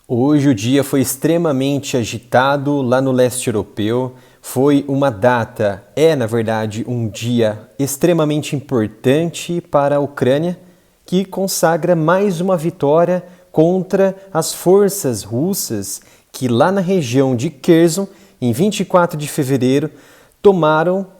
Hoje o dia foi extremamente agitado lá no leste europeu. Foi uma data, na verdade, um dia extremamente importante para a Ucrânia, que consagra mais uma vitória contra as forças russas que lá na região de Kherson, em 24 de fevereiro,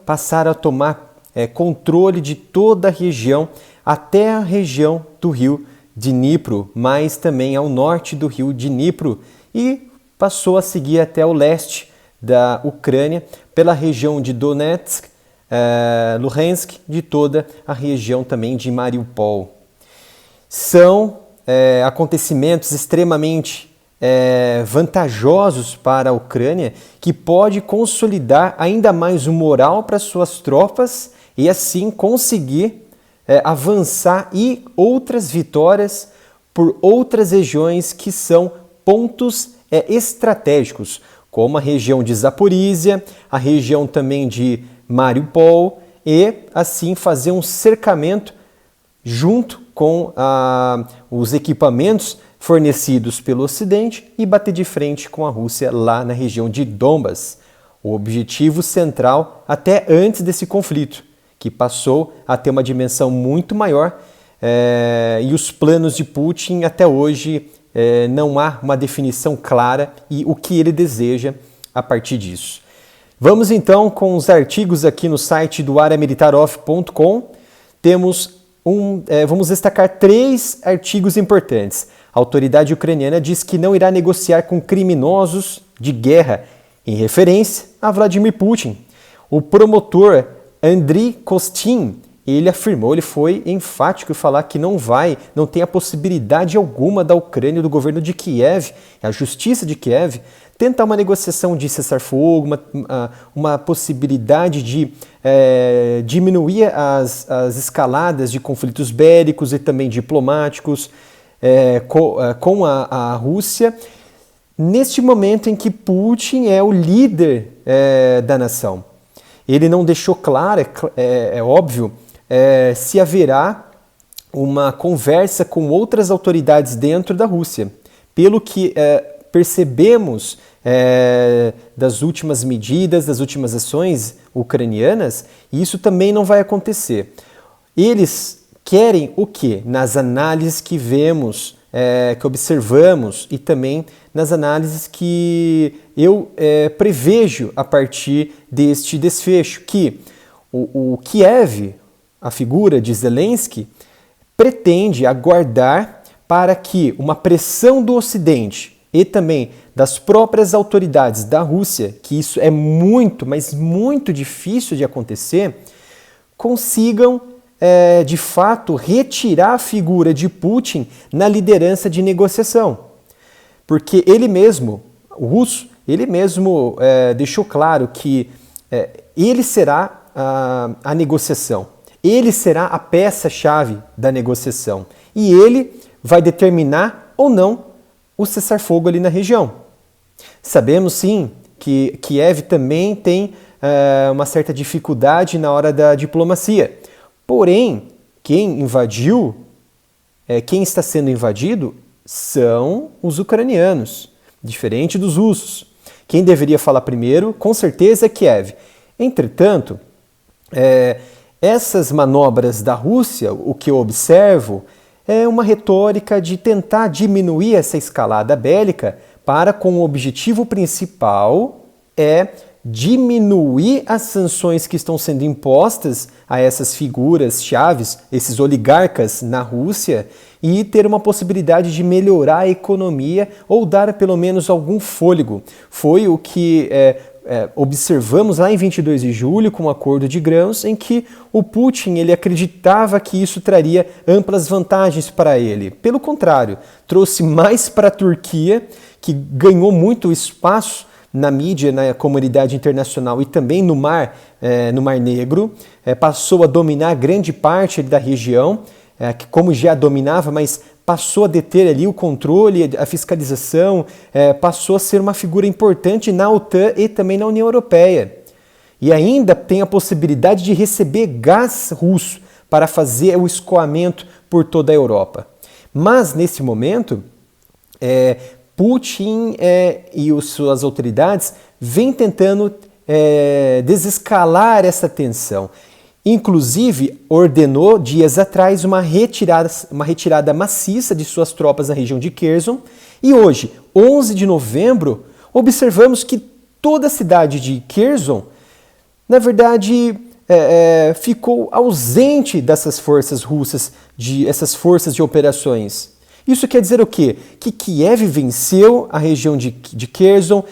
passaram a tomar controle de toda a região, até a região do rio Dnipro, mas também ao norte do rio Dnipro, e passou a seguir até o leste da Ucrânia, pela região de Donetsk, Luhansk, de toda a região também de Mariupol. São acontecimentos extremamente vantajosos para a Ucrânia, que pode consolidar ainda mais o moral para suas tropas e assim conseguir avançar e outras vitórias por outras regiões que são pontos estratégicos, como a região de Zaporísia, a região também de Mariupol, e assim fazer um cercamento junto com os equipamentos fornecidos pelo Ocidente e bater de frente com a Rússia lá na região de Donbas. O objetivo central até antes desse conflito, que passou a ter uma dimensão muito maior, e os planos de Putin até hoje não há uma definição clara e o que ele deseja a partir disso. Vamos então com os artigos aqui no site do areamilitaroff.com. Vamos destacar 3 artigos importantes. A autoridade ucraniana diz que não irá negociar com criminosos de guerra, em referência a Vladimir Putin. O promotor Andriy Kostin, ele foi enfático em falar que não tem a possibilidade alguma da Ucrânia, do governo de Kiev, a justiça de Kiev, tentar uma negociação de cessar-fogo, uma possibilidade de diminuir as escaladas de conflitos bélicos e também diplomáticos com a Rússia, neste momento em que Putin é o líder da nação. Ele não deixou claro, é óbvio, se haverá uma conversa com outras autoridades dentro da Rússia. Pelo que percebemos das últimas medidas, das últimas ações ucranianas, isso também não vai acontecer. Eles querem o quê? Nas análises que vemos, que observamos, e também nas análises que eu prevejo a partir deste desfecho, que o Kiev, a figura de Zelensky, pretende aguardar para que uma pressão do Ocidente e também das próprias autoridades da Rússia, que isso é muito, mas muito difícil de acontecer, consigam de fato retirar a figura de Putin na liderança de negociação. Porque ele mesmo, o russo, deixou claro que ele será a negociação, ele será a peça-chave da negociação e ele vai determinar ou não o cessar-fogo ali na região. Sabemos sim que Kiev também tem uma certa dificuldade na hora da diplomacia. Porém, quem está sendo invadido são os ucranianos, diferente dos russos. Quem deveria falar primeiro, com certeza, é Kiev. Entretanto, essas manobras da Rússia, o que eu observo, é uma retórica de tentar diminuir essa escalada bélica com o objetivo principal diminuir as sanções que estão sendo impostas a essas figuras chaves, esses oligarcas na Rússia, e ter uma possibilidade de melhorar a economia ou dar pelo menos algum fôlego. Foi o que observamos lá em 22 de julho com o acordo de grãos, em que o Putin ele acreditava que isso traria amplas vantagens para ele. Pelo contrário, trouxe mais para a Turquia, que ganhou muito espaço na mídia, na comunidade internacional e também no Mar Negro, passou a dominar grande parte da região, que como já dominava, mas passou a deter ali o controle, a fiscalização, passou a ser uma figura importante na OTAN e também na União Europeia. E ainda tem a possibilidade de receber gás russo para fazer o escoamento por toda a Europa. Mas, nesse momento, Putin e suas autoridades vêm tentando desescalar essa tensão. Inclusive, ordenou dias atrás uma retirada maciça de suas tropas na região de Kherson. E hoje, 11 de novembro, observamos que toda a cidade de Kherson, na verdade, ficou ausente dessas forças russas, essas forças de operações. Isso quer dizer o quê? Que Kiev venceu a região de Kherson,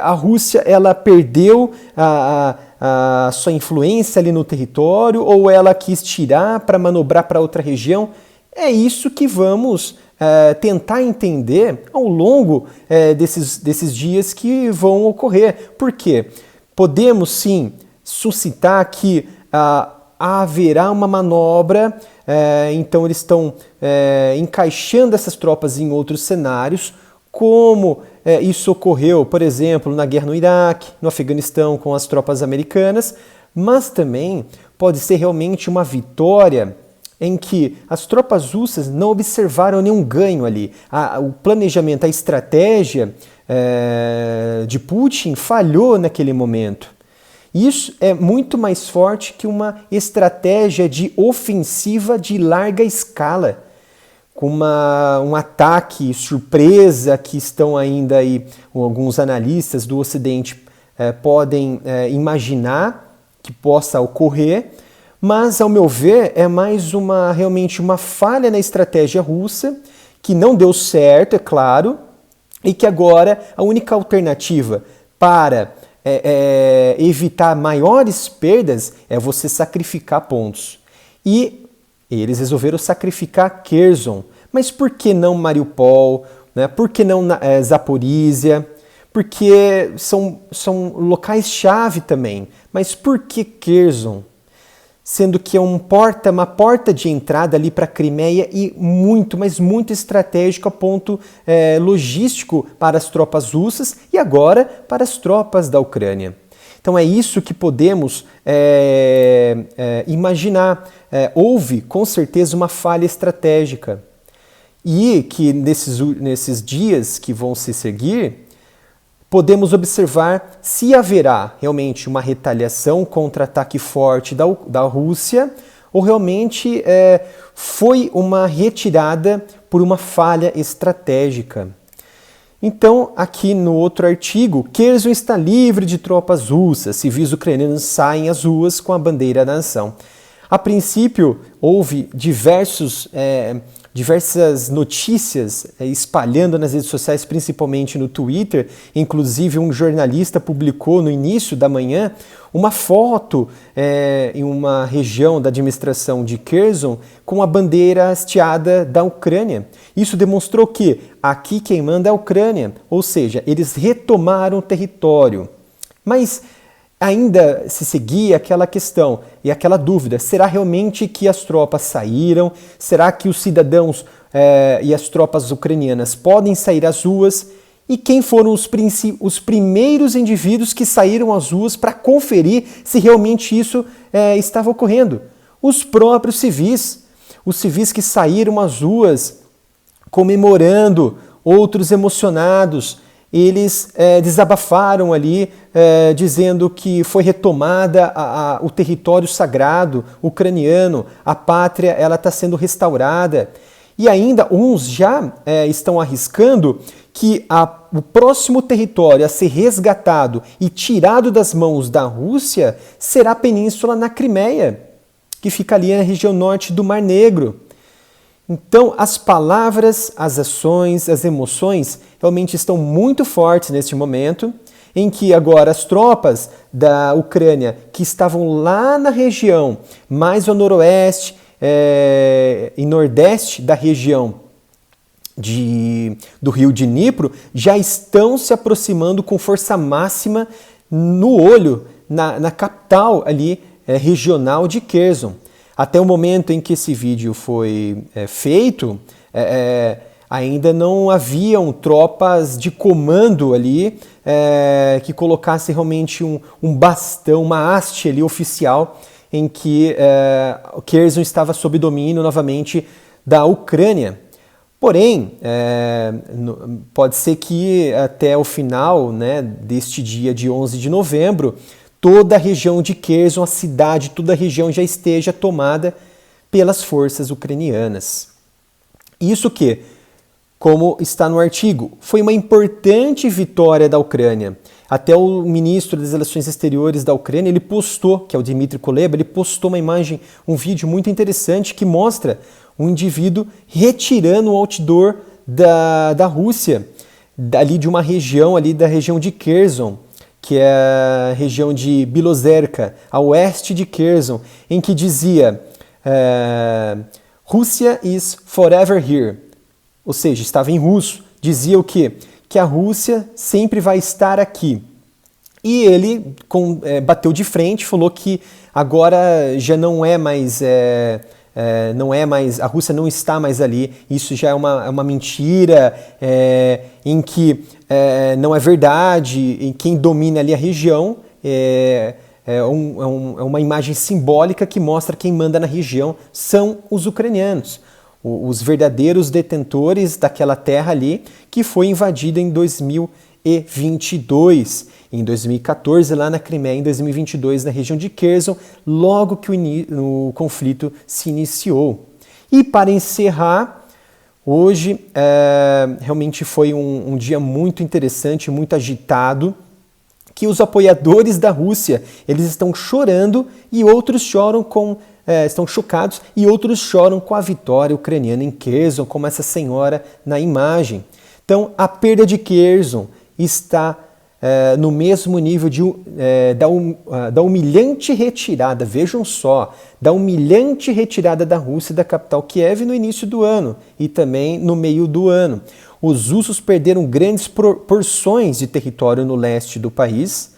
a Rússia ela perdeu a sua influência ali no território, ou ela quis tirar para manobrar para outra região? É isso que vamos tentar entender ao longo desses dias que vão ocorrer. Por quê? Podemos sim suscitar que haverá uma manobra, então eles estão encaixando essas tropas em outros cenários, como isso ocorreu, por exemplo, na guerra no Iraque, no Afeganistão com as tropas americanas, mas também pode ser realmente uma vitória em que as tropas russas não observaram nenhum ganho ali. O planejamento, a estratégia de Putin falhou naquele momento. Isso é muito mais forte que uma estratégia de ofensiva de larga escala, com um ataque surpresa que estão ainda aí, alguns analistas do Ocidente podem imaginar que possa ocorrer, mas, ao meu ver, é mais realmente uma falha na estratégia russa, que não deu certo, é claro, e que agora a única alternativa para evitar maiores perdas é você sacrificar pontos. E eles resolveram sacrificar Kherson. Mas por que não Mariupol? Né? Por que não Zaporísia? Porque são locais-chave também. Mas por que Kherson? Sendo que é uma porta de entrada ali para a Crimeia e muito, mas muito estratégico a ponto logístico para as tropas russas e agora para as tropas da Ucrânia. Então é isso que podemos imaginar. Houve, com certeza, uma falha estratégica e que nesses dias que vão se seguir, podemos observar se haverá realmente uma retaliação, contra-ataque forte da Rússia, ou realmente foi uma retirada por uma falha estratégica. Então, aqui no outro artigo, Kherson está livre de tropas russas, civis ucranianos saem às ruas com a bandeira da nação. A princípio, houve diversas notícias espalhando nas redes sociais, principalmente no Twitter. Inclusive, um jornalista publicou no início da manhã uma foto em uma região da administração de Kherson com a bandeira hasteada da Ucrânia. Isso demonstrou que aqui quem manda é a Ucrânia, ou seja, eles retomaram o território. Mas ainda se seguia aquela questão e aquela dúvida, será realmente que as tropas saíram? Será que os cidadãos e as tropas ucranianas podem sair às ruas? E quem foram os primeiros indivíduos que saíram às ruas para conferir se realmente isso estava ocorrendo? Os próprios civis. Os civis que saíram às ruas comemorando, outros emocionados. Eles desabafaram ali, dizendo que foi retomada o território sagrado ucraniano, a pátria ela está sendo restaurada. E ainda uns já estão arriscando que o próximo território a ser resgatado e tirado das mãos da Rússia será a península na Crimeia, que fica ali na região norte do Mar Negro. Então, as palavras, as ações, as emoções realmente estão muito fortes neste momento, em que agora as tropas da Ucrânia, que estavam lá na região mais ao noroeste e nordeste da região do rio de Dnipro, já estão se aproximando com força máxima no olho, na capital ali regional de Kherson. Até o momento em que esse vídeo foi feito, ainda não haviam tropas de comando ali que colocasse realmente um bastão, uma haste ali oficial em que Kherson estava sob domínio novamente da Ucrânia. Porém, pode ser que até o final, né, deste dia de 11 de novembro, toda a região de Kherson, a cidade, toda a região já esteja tomada pelas forças ucranianas. Isso que, como está no artigo, foi uma importante vitória da Ucrânia. Até o ministro das Relações Exteriores da Ucrânia, ele postou, que é o Dmitry Kuleba, ele postou uma imagem, um vídeo muito interessante que mostra um indivíduo retirando o outdoor da Rússia, ali de uma região, ali da região de Kherson, que é a região de Bilozerka, a oeste de Kherson, em que dizia Russia is forever here, ou seja, estava em russo, dizia o quê? Que a Rússia sempre vai estar aqui. E ele bateu de frente, falou que agora já não é mais... a Rússia não está mais ali, isso já é uma mentira, em que não é verdade, em quem domina ali a região, é uma imagem simbólica que mostra quem manda na região são os ucranianos, os verdadeiros detentores daquela terra ali, que foi invadida em 2022, em 2014 lá na Crimeia, em 2022 na região de Kherson, logo que o conflito se iniciou. E para encerrar, hoje realmente foi um dia muito interessante, muito agitado, que os apoiadores da Rússia, eles estão chorando e outros choram estão chocados e outros choram com a vitória ucraniana em Kherson, como essa senhora na imagem. Então, a perda de Kherson está no mesmo nível da humilhante retirada, vejam só, da humilhante retirada da Rússia da capital Kiev no início do ano e também no meio do ano. Os russos perderam grandes porções de território no leste do país.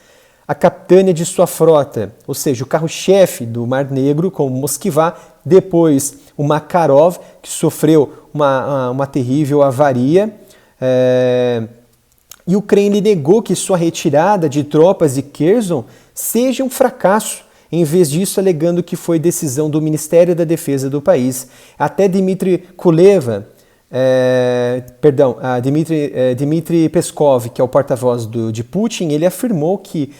A capitânia de sua frota, ou seja, o carro-chefe do Mar Negro, como Moskva, depois o Makarov, que sofreu uma terrível avaria, e o Kremlin negou que sua retirada de tropas de Kherson seja um fracasso, em vez disso alegando que foi decisão do Ministério da Defesa do país. Até Dmitry Kuleba, Dmitry Peskov, que é o porta-voz de Putin, ele afirmou que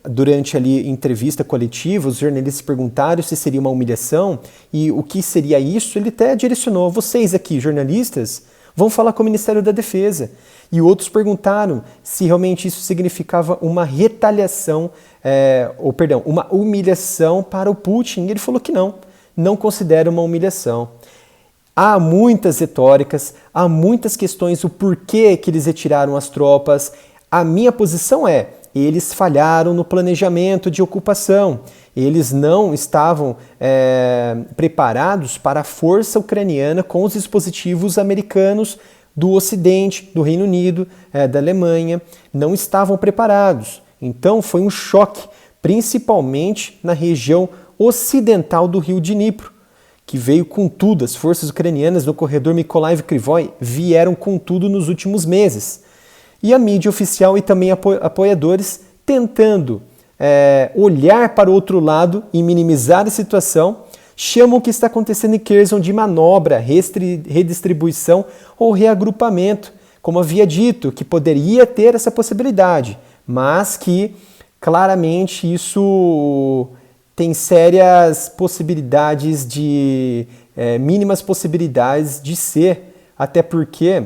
durante ali entrevista coletiva, os jornalistas perguntaram se seria uma humilhação e o que seria isso. Ele até direcionou: vocês aqui, jornalistas, vão falar com o Ministério da Defesa. E outros perguntaram se realmente isso significava uma retaliação, uma humilhação para o Putin. E ele falou que não considera uma humilhação. Há muitas retóricas, há muitas questões, o porquê que eles retiraram as tropas. A minha posição eles falharam no planejamento de ocupação. Eles não estavam preparados para a força ucraniana com os dispositivos americanos do Ocidente, do Reino Unido, da Alemanha. Não estavam preparados. Então foi um choque, principalmente na região ocidental do rio Dnipro, que veio com tudo. As forças ucranianas no corredor Mykolaiv-Kryvyi vieram com tudo nos últimos meses. E a mídia oficial e também apoiadores tentando olhar para o outro lado e minimizar a situação, chamam o que está acontecendo em Kherson de manobra, redistribuição ou reagrupamento, como havia dito, que poderia ter essa possibilidade, mas que claramente isso tem sérias possibilidades mínimas possibilidades de ser, até porque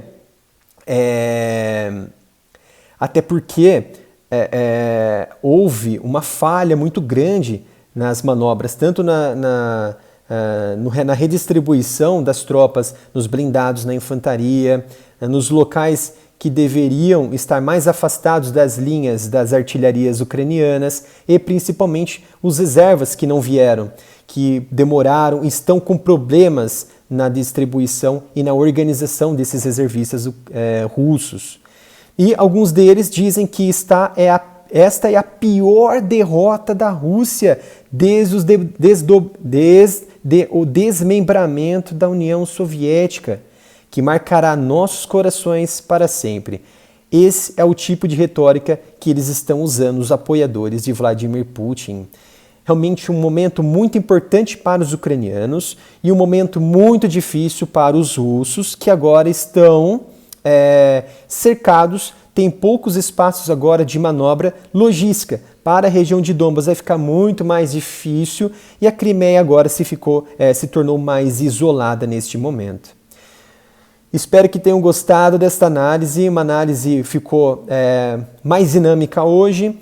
houve uma falha muito grande nas manobras, tanto na redistribuição das tropas, nos blindados, na infantaria, nos locais que deveriam estar mais afastados das linhas das artilharias ucranianas e principalmente os reservas que não vieram, que demoraram, estão com problemas na distribuição e na organização desses reservistas russos. E alguns deles dizem que esta é a pior derrota da Rússia desde o desmembramento da União Soviética, que marcará nossos corações para sempre. Esse é o tipo de retórica que eles estão usando, os apoiadores de Vladimir Putin. Realmente um momento muito importante para os ucranianos e um momento muito difícil para os russos, que agora estão cercados, tem poucos espaços agora de manobra logística. Para a região de Donbas vai ficar muito mais difícil e a Crimeia agora se tornou mais isolada neste momento. Espero que tenham gostado desta análise, uma análise ficou mais dinâmica hoje,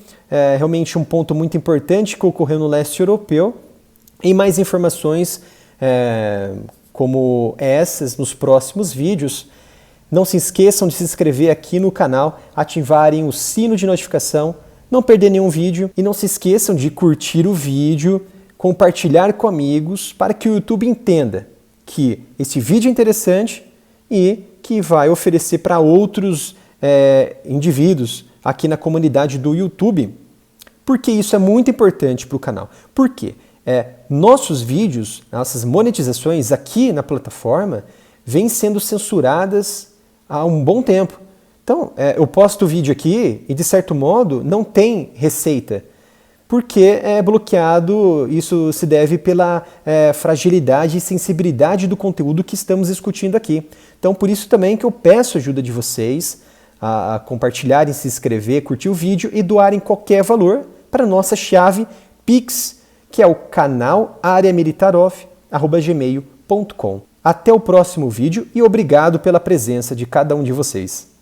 realmente um ponto muito importante que ocorreu no leste europeu, e mais informações como essas nos próximos vídeos. Não se esqueçam de se inscrever aqui no canal, ativarem o sino de notificação, não perder nenhum vídeo e não se esqueçam de curtir o vídeo, compartilhar com amigos para que o YouTube entenda que esse vídeo é interessante e que vai oferecer para outros indivíduos aqui na comunidade do YouTube. Porque isso é muito importante para o canal. Por quê? Nossos vídeos, nossas monetizações aqui na plataforma vêm sendo censuradas há um bom tempo. Então, eu posto o vídeo aqui e, de certo modo, não tem receita, porque é bloqueado. Isso se deve pela fragilidade e sensibilidade do conteúdo que estamos discutindo aqui. Então, por isso também que eu peço a ajuda de vocês a compartilharem, se inscrever, curtir o vídeo e doarem qualquer valor para a nossa chave Pix, que é o canal areamilitarov@gmail.com. Até o próximo vídeo e obrigado pela presença de cada um de vocês.